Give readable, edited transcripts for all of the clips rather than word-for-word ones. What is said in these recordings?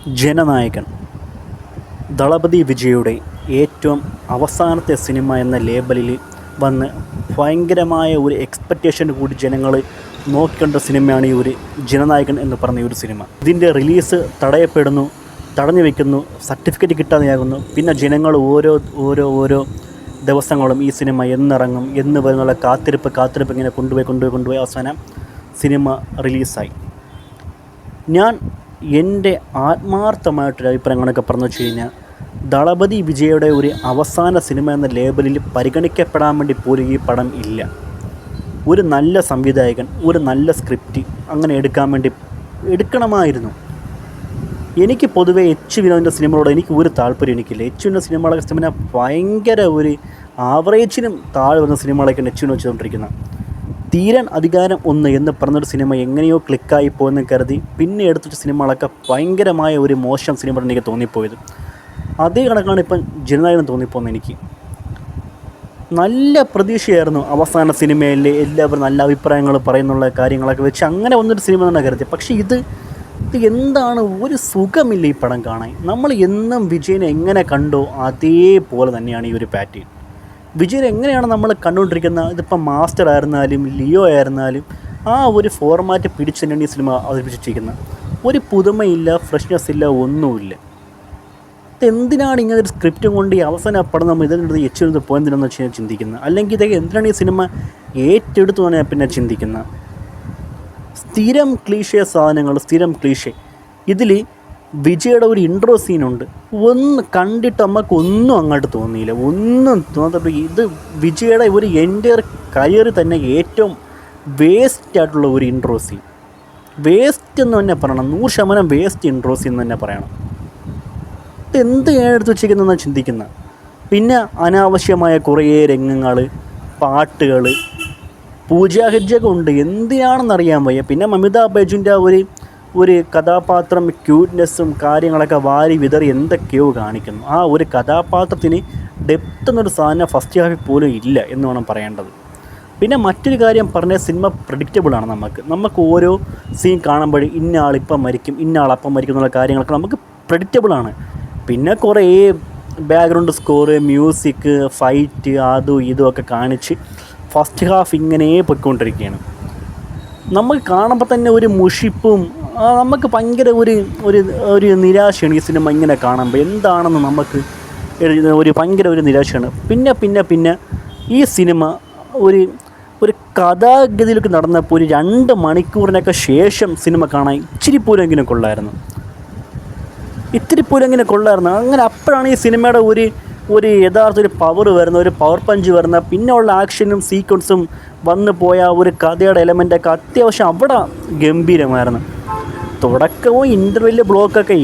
ജനനായകൻ ദളപതി വിജയുടെ ഏറ്റവും അവസാനത്തെ സിനിമ എന്ന ലേബലിൽ വന്ന് ഭയങ്കരമായ ഒരു എക്സ്പെക്റ്റേഷൻ കൂടി ജനങ്ങൾ നോക്കിക്കണ്ട സിനിമയാണ് ഈ ഒരു ജനനായകൻ എന്ന് പറഞ്ഞ ഒരു സിനിമ. ഇതിൻ്റെ റിലീസ് തടഞ്ഞു വയ്ക്കുന്നു, സർട്ടിഫിക്കറ്റ് കിട്ടാതെയാകുന്നു. പിന്നെ ജനങ്ങൾ ഓരോ ദിവസങ്ങളും ഈ സിനിമ എന്നിറങ്ങും എന്ന് വരുന്നുള്ള കാത്തിരിപ്പ് ഇങ്ങനെ കൊണ്ടുപോയി അവസാനം സിനിമ റിലീസായി. ഞാൻ എൻ്റെ ആത്മാർത്ഥമായിട്ടൊരു അഭിപ്രായം കണക്കെ പറഞ്ഞു വെച്ച് കഴിഞ്ഞാൽ, ദളപതി വിജയുടെ ഒരു അവസാന സിനിമ എന്ന ലേബലിൽ പരിഗണിക്കപ്പെടാൻ വേണ്ടി പോലും ഈ പടം ഇല്ല. ഒരു നല്ല സംവിധായകൻ, ഒരു നല്ല സ്ക്രിപ്റ്റ് അങ്ങനെ എടുക്കണമായിരുന്നു. എനിക്ക് പൊതുവേ എച്ച് വിനോദിൻ്റെ സിനിമകളോട് എനിക്ക് ഒരു താല്പര്യം എനിക്കില്ല. എച്ച് വിനോദ സിനിമ ഭയങ്കര ഒരു ആവറേജിനും താഴെ വന്ന സിനിമകളൊക്കെയാണ് എച്ച് വിനോദ് ചെയ്തുകൊണ്ടിരിക്കുന്നത്. തീരൻ അധികാരം 1 എന്ന് പറഞ്ഞൊരു സിനിമ എങ്ങനെയോ ക്ലിക്കായി പോയെന്ന് കരുതി പിന്നെ എടുത്തിട്ട് സിനിമകളൊക്കെ ഭയങ്കരമായ ഒരു മോശം സിനിമ എനിക്ക് തോന്നിപ്പോയത്. അതേ കണക്കാണ് ഇപ്പം ജനനായകൻ തോന്നിപ്പോകുന്നത് എനിക്ക്. നല്ല പ്രതീക്ഷയായിരുന്നു അവസാന സിനിമയിൽ, എല്ലാവരും നല്ല അഭിപ്രായങ്ങൾ പറയുന്നുള്ള കാര്യങ്ങളൊക്കെ വെച്ച് അങ്ങനെ വന്നൊരു സിനിമ തന്നെ കരുതി. പക്ഷേ ഇത് എന്താണ്, ഒരു സുഖമില്ല ഈ പടം കാണാൻ. നമ്മൾ എന്നും വിജയനെ എങ്ങനെ കണ്ടോ അതേപോലെ തന്നെയാണ് ഈ ഒരു പാറ്റേൺ. വിജയൻ എങ്ങനെയാണ് നമ്മൾ കണ്ടുകൊണ്ടിരിക്കുന്നത്, ഇതിപ്പം മാസ്റ്റർ ആയിരുന്നാലും ലിയോ ആയിരുന്നാലും ആ ഒരു ഫോർമാറ്റ് പിടിച്ച് തന്നെയാണ് ഈ സിനിമ അവതരിപ്പിച്ചിരിക്കുന്നത്. ഒരു പുതുമയില്ല, ഫ്രഷ്നെസ് ഇല്ല, ഒന്നുമില്ല. ഇതെന്തിനാണ് ഇങ്ങനെ ഒരു സ്ക്രിപ്റ്റും കൊണ്ട് ഈ അവസാനം ആ പടം നമ്മൾ ഇതിൻ്റെ എച്ചിരുന്ന് പോയെന്തിനാണെന്ന് വെച്ച് ഞാൻ ചിന്തിക്കുന്നത്. അല്ലെങ്കിൽ ഇതൊക്കെ എന്തിനാണ് ഈ സിനിമ ഏറ്റെടുത്തു എന്ന് ഞാൻ പിന്നെ ചിന്തിക്കുന്നത്. സ്ഥിരം ക്ലീഷേ സാധനങ്ങൾ, സ്ഥിരം ക്ലീഷേ. ഇതിൽ വിജയുടെ ഒരു ഇൻട്രോ സീനുണ്ട്, ഒന്ന് കണ്ടിട്ട് നമുക്കൊന്നും അങ്ങോട്ട് തോന്നിയില്ല, ഒന്നും തോന്നാത്ത. ഇത് വിജയുടെ ഒരു എൻ്റയർ കരിയറിൽ തന്നെ ഏറ്റവും വേസ്റ്റ് ആയിട്ടുള്ള ഒരു ഇൻട്രോ സീൻ. വേസ്റ്റ് എന്ന് തന്നെ പറയണം, 100% വേസ്റ്റ് ഇൻട്രോ സീൻ എന്ന് തന്നെ പറയണം. ഇതെന്ത് എടുത്ത് വെച്ചിരിക്കുന്നതെന്ന് ചിന്തിക്കുന്നത്. പിന്നെ അനാവശ്യമായ കുറേ രംഗങ്ങൾ, പാട്ടുകൾ, പൂജാഹിജൊക്കെ ഉണ്ട്, എന്തിനാണെന്നറിയാൻ വയ്യ. പിന്നെ മമിതാ ബൈജുവിൻ്റെ ഒരു കഥാപാത്രം ക്യൂട്ട്നെസ്സും കാര്യങ്ങളൊക്കെ വാരി വിതറി എന്തൊക്കെയോ കാണിക്കുന്നു. ആ ഒരു കഥാപാത്രത്തിന് ഡെപ്ത് എന്നൊരു സാധനം ഫസ്റ്റ് ഹാഫിൽ പോലും ഇല്ല എന്ന് വേണം പറയേണ്ടത്. പിന്നെ മറ്റൊരു കാര്യം പറഞ്ഞാൽ, സിനിമ പ്രഡിക്റ്റബിളാണ്. നമുക്ക് ഓരോ സീൻ കാണുമ്പോഴും ഇന്ന ആളിപ്പം മരിക്കും, ഇന്ന ആളപ്പം മരിക്കും എന്നുള്ള കാര്യങ്ങളൊക്കെ നമുക്ക് പ്രഡിക്റ്റബിളാണ്. പിന്നെ കുറേ ബാക്ക്ഗ്രൗണ്ട് സ്കോറ്, മ്യൂസിക്, ഫൈറ്റ്, അതും ഇതുമൊക്കെ കാണിച്ച് ഫസ്റ്റ് ഹാഫ് ഇങ്ങനെ പൊയ്ക്കൊണ്ടിരിക്കുകയാണ്. നമുക്ക് കാണുമ്പോൾ തന്നെ ഒരു മുഷിപ്പും നമുക്ക് ഭയങ്കര ഒരു നിരാശയാണ് ഈ സിനിമ ഇങ്ങനെ കാണുമ്പോൾ. എന്താണെന്ന് നമുക്ക് ഭയങ്കര ഒരു നിരാശയാണ്. പിന്നെ ഈ സിനിമ ഒരു കഥാഗതിയിലേക്ക് നടന്നപ്പോൾ ഒരു 2 മണിക്കൂറിനൊക്കെ ശേഷം സിനിമ കാണാൻ ഇത്തിരി പോലെങ്കിലും കൊള്ളായിരുന്നു. അങ്ങനെ അപ്പോഴാണ് ഈ സിനിമയുടെ ഒരു യഥാർത്ഥ ഒരു പവർ വരുന്ന, ഒരു പവർ പഞ്ച് വരുന്ന, പിന്നെ ഉള്ള ആക്ഷനും സീക്വൻസും വന്നു പോയ ഒരു കഥയുടെ എലമെൻ്റൊക്കെ അത്യാവശ്യം അവിടെ ഗംഭീരമായിരുന്നു. തുടക്കവും ഇൻ്റർവെല്ല് ബ്ലോക്കൊക്കെ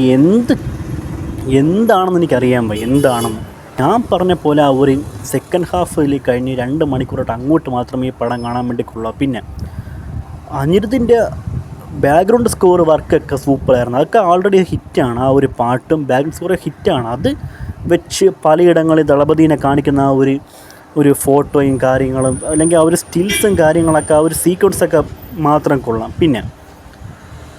എന്താണെന്ന് എനിക്കറിയാൻ വയ്യ, എന്താണെന്ന്. ഞാൻ പറഞ്ഞ പോലെ ആ ഒരു സെക്കൻഡ് ഹാഫിൽ കഴിഞ്ഞ് 2 മണിക്കൂറായിട്ട് അങ്ങോട്ട് മാത്രമേ ഈ പടം കാണാൻ വേണ്ടി കൊള്ളൂ. പിന്നെ അനിരുദ്ധിൻ്റെ ബാക്ക്ഗ്രൗണ്ട് സ്കോർ വർക്കൊക്കെ സൂപ്പറായിരുന്നു. അതൊക്കെ ആൾറെഡി ഹിറ്റാണ്. ആ ഒരു പാട്ടും ബാക്ക്ഗ്രൗണ്ട് സ്കോറും ഹിറ്റാണ്. അത് വെച്ച് പലയിടങ്ങളിൽ ദളപതിനെ കാണിക്കുന്ന ആ ഒരു ഫോട്ടോയും കാര്യങ്ങളും, അല്ലെങ്കിൽ ആ ഒരു സ്റ്റിൽസും കാര്യങ്ങളൊക്കെ, ആ ഒരു സീക്വൻസൊക്കെ മാത്രം കൊള്ളാം. പിന്നെ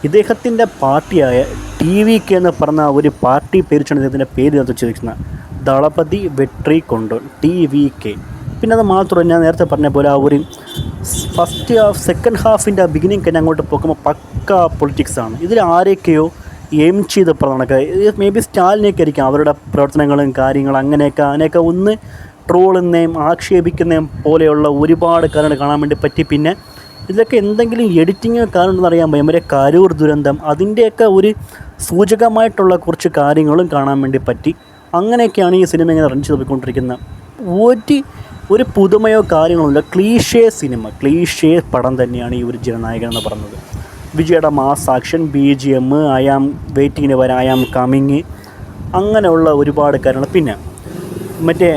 ഇദ്ദേഹത്തിൻ്റെ പാർട്ടിയായ TVK എന്ന് പറഞ്ഞ ഒരു പാർട്ടി പേരിച്ചാണ് ഇദ്ദേഹത്തിൻ്റെ പേര് വെച്ചിരിക്കുന്നത്, ദളപതി വെട്രി കൊണ്ടോൻ, TVK. പിന്നെ അത് മാത്രമല്ല, ഞാൻ നേരത്തെ പറഞ്ഞ പോലെ ആ ഒരു ഫസ്റ്റ് ഹാഫ് സെക്കൻഡ് ഹാഫിൻ്റെ ആ ബിഗിനിങ് തന്നെ അങ്ങോട്ട് പോകുമ്പോൾ പക്ക പൊളിറ്റിക്സാണ്. ഇതിൽ ആരൊക്കെയോ എയിം ചെയ്ത് പറഞ്ഞൊക്കെ, മേ ബി സ്റ്റാലിനെയൊക്കെ ആയിരിക്കും അവരുടെ പ്രവർത്തനങ്ങളും കാര്യങ്ങളും അതിനെയൊക്കെ ഒന്ന് ട്രോളുന്നതും ആക്ഷേപിക്കുന്നതും പോലെയുള്ള ഒരുപാട് കാര്യങ്ങൾ കാണാൻ വേണ്ടി പറ്റി. പിന്നെ ഇതിലൊക്കെ എന്തെങ്കിലും എഡിറ്റിങ് കാരണം അറിയാൻ പറ്റും. മറ്റേ കരൂർ ദുരന്തം, അതിൻ്റെയൊക്കെ ഒരു സൂചകമായിട്ടുള്ള കുറച്ച് കാര്യങ്ങളും കാണാൻ വേണ്ടി പറ്റി. അങ്ങനെയൊക്കെയാണ് ഈ സിനിമ ഇങ്ങനെ റൺ ചെയ്ത് പോയിക്കൊണ്ടിരിക്കുന്നത്. ഒരു പുതുമയോ കാര്യങ്ങളൊന്നുമില്ല, ക്ലീഷേ പടം തന്നെയാണ് ഈ ഒരു ജനനായകൻ എന്ന് പറയുന്നത്. വിജയുടെ mass action, BGM, I am വെയിറ്റിങ്ങിന് വരാം, ഐ ആം കമ്മിങ്, അങ്ങനെയുള്ള ഒരുപാട് കാര്യങ്ങൾ. പിന്നെ മറ്റേ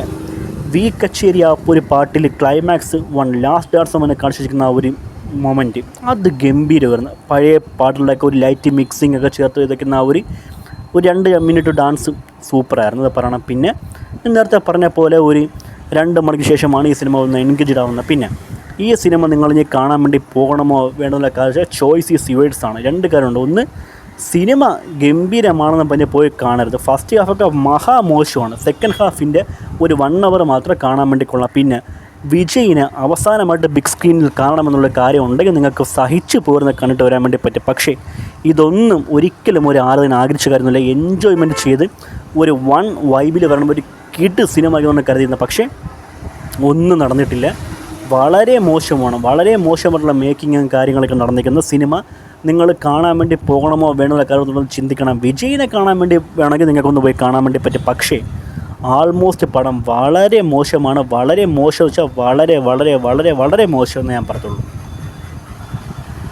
വി കച്ചേരി ആ ഒരു പാട്ടിൽ ക്ലൈമാക്സ് 1 ലാസ്റ്റ് ഡാൻസ് അവനെ കാണിച്ചിരിക്കുന്ന ആ ഒരു മൊമെൻറ്റ്, അത് ഗംഭീരമായിരുന്നു. പഴയ പാട്ടുകളിലൊക്കെ ഒരു ലൈറ്റ് മിക്സിംഗ് ഒക്കെ ചേർത്ത് ഇതൊക്കെ ആ ഒരു 2 മിനിറ്റ് ഡാൻസ് സൂപ്പറായിരുന്നു, അത് പറയണം. പിന്നെ നേരത്തെ പറഞ്ഞ പോലെ ഒരു 2 മണിക്ക് ശേഷമാണ് ഈ സിനിമ ഒന്ന് എൻഗേജ്ഡ് ആവുന്നത്. പിന്നെ ഈ സിനിമ നിങ്ങൾ ഇനി കാണാൻ വേണ്ടി പോകണമോ വേണമെന്നുള്ള കാര്യം ചോയ്സ് ഈസ് യുവേഴ്സ് ആണ്. 2 കാര്യമുണ്ട്. ഒന്ന്, സിനിമ ഗംഭീരമാണെന്ന് പറഞ്ഞ് പോയി കാണരുത്. ഫസ്റ്റ് ഹാഫൊക്കെ മഹാമോശമാണ്. സെക്കൻഡ് ഹാഫിൻ്റെ ഒരു 1 അവർ മാത്രം കാണാൻ വേണ്ടി കൊള്ളാം. പിന്നെ വിജയിനെ അവസാനമായിട്ട് ബിഗ് സ്ക്രീനിൽ കാണണമെന്നുള്ള കാര്യം ഉണ്ടെങ്കിൽ നിങ്ങൾക്ക് സഹിച്ചു പോരുന്ന കണ്ടിട്ട് വരാൻ വേണ്ടി പറ്റും. പക്ഷേ ഇതൊന്നും ഒരിക്കലും ഒരു ആരാധന ആഗ്രഹിച്ച കാര്യമൊന്നുമില്ല. എൻജോയ്മെൻറ്റ് ചെയ്ത് ഒരു വൈബിൽ വരണം, ഒരു കിഡ് സിനിമ എന്ന് കരുതിയിരുന്നത്. പക്ഷേ ഒന്നും നടന്നിട്ടില്ല. വളരെ മോശമാണ്. വളരെ മോശമായിട്ടുള്ള മേക്കിങ്ങും കാര്യങ്ങളൊക്കെ നടന്നിരിക്കുന്ന സിനിമ നിങ്ങൾ കാണാൻ വേണ്ടി പോകണമോ വേണമെന്ന കാര്യത്തിലൊന്ന് ചിന്തിക്കണം. വിജയിനെ കാണാൻ വേണ്ടി വേണമെങ്കിൽ നിങ്ങൾക്കൊന്ന് പോയി കാണാൻ വേണ്ടി പറ്റും. പക്ഷേ ആൾമോസ്റ്റ് പടം വളരെ മോശമാണ്. വളരെ മോശം വെച്ചാൽ വളരെ വളരെ വളരെ വളരെ മോശമെന്ന് ഞാൻ പറഞ്ഞുള്ളൂ.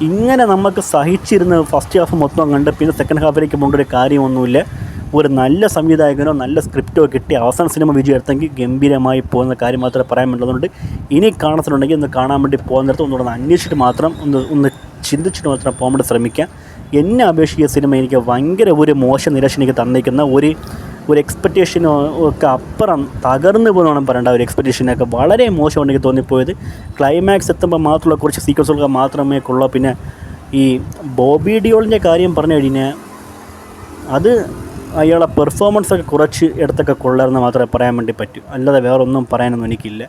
ഇങ്ങനെ നമുക്ക് സഹിച്ചിരുന്ന് ഫസ്റ്റ് ഹാഫ് മൊത്തം കണ്ട് പിന്നെ സെക്കൻഡ് ഹാഫിലേക്ക് പോകേണ്ട ഒരു കാര്യമൊന്നുമില്ല. ഒരു നല്ല സംവിധായകനോ നല്ല സ്ക്രിപ്റ്റോ കിട്ടി അവസാന സിനിമ വിജയം എടുത്തെങ്കിൽ ഗംഭീരമായി പോകുന്ന കാര്യം മാത്രമേ പറയാൻ വേണ്ടതുകൊണ്ട് ഇനി കാണുന്നുണ്ടെങ്കിൽ ഒന്ന് കാണാൻ വേണ്ടി പോകുന്നിടത്ത് ഒന്നുകൂടെ അന്വേഷിച്ചിട്ട് മാത്രം ഒന്ന് ചിന്തിച്ചിട്ട് മാത്രം പോകാൻ വേണ്ടി ശ്രമിക്കുക. എന്നെ അപേക്ഷിച്ച സിനിമ എനിക്ക് ഭയങ്കര ഒരു മോശം നിരാശ എനിക്ക് തന്നിരിക്കുന്ന ഒരു എക്സ്പെക്റ്റേഷനോ ഒക്കെ അപ്പുറം തകർന്നു പോകുന്നതാണ് പറയേണ്ട. ഒരു എക്സ്പെക്റ്റേഷനൊക്കെ വളരെ മോശമാണ് എനിക്ക് തോന്നിപ്പോയത്. ക്ലൈമാക്സ് എത്തുമ്പോൾ മാത്രമുള്ള കുറച്ച് സീക്വൻസുകൾ മാത്രമേ കൊള്ളൂ. പിന്നെ ഈ ബോബി ഡിയോളിൻ്റെ കാര്യം പറഞ്ഞു കഴിഞ്ഞാൽ അത് അയാളെ പെർഫോമൻസൊക്കെ കുറച്ച് എടുത്തൊക്കെ കൊള്ളാമെന്ന് മാത്രമേ പറയാൻ വേണ്ടി പറ്റൂ. അല്ലാതെ വേറൊന്നും പറയാനൊന്നും എനിക്കില്ല.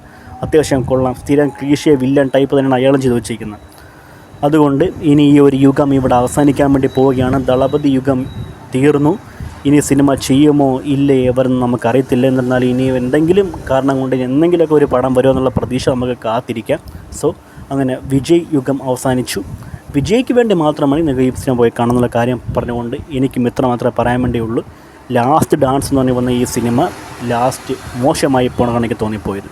അത്യാവശ്യം കൊള്ളാം. സ്ഥിരം ക്ലീഷേ വില്ലൻ ടൈപ്പ് തന്നെയാണ് അയാളും ചെയ്ത് വെച്ചിരിക്കുന്നത്. അതുകൊണ്ട് ഇനി ഈ ഒരു യുഗം ഇവിടെ അവസാനിക്കാൻ വേണ്ടി പോവുകയാണ്. ദളപതി യുഗം തീർന്നു. ഇനി സിനിമ ചെയ്യുമോ ഇല്ലേ എവരെന്ന് നമുക്കറിയത്തില്ല. എന്നാൽ ഇനി എന്തെങ്കിലും കാരണം കൊണ്ട് എന്തെങ്കിലുമൊക്കെ ഒരു പടം വരുമോ എന്നുള്ള പ്രതീക്ഷ നമുക്ക് കാത്തിരിക്കാം. സോ അങ്ങനെ വിജയ് യുഗം അവസാനിച്ചു. വിജയ്ക്ക് വേണ്ടി മാത്രമാണ് നിങ്ങൾ ഈ സിനിമ പോയി കാണുന്നുള്ള കാര്യം പറഞ്ഞുകൊണ്ട് എനിക്കും ഇത്ര മാത്രമേ പറയാൻ വേണ്ടിയുള്ളൂ. ലാസ്റ്റ് ഡാൻസ് എന്ന് പറഞ്ഞ് വന്ന ഈ സിനിമ ലാസ്റ്റ് മോശമായി പോകണമെന്ന് എനിക്ക് തോന്നിപ്പോയത്.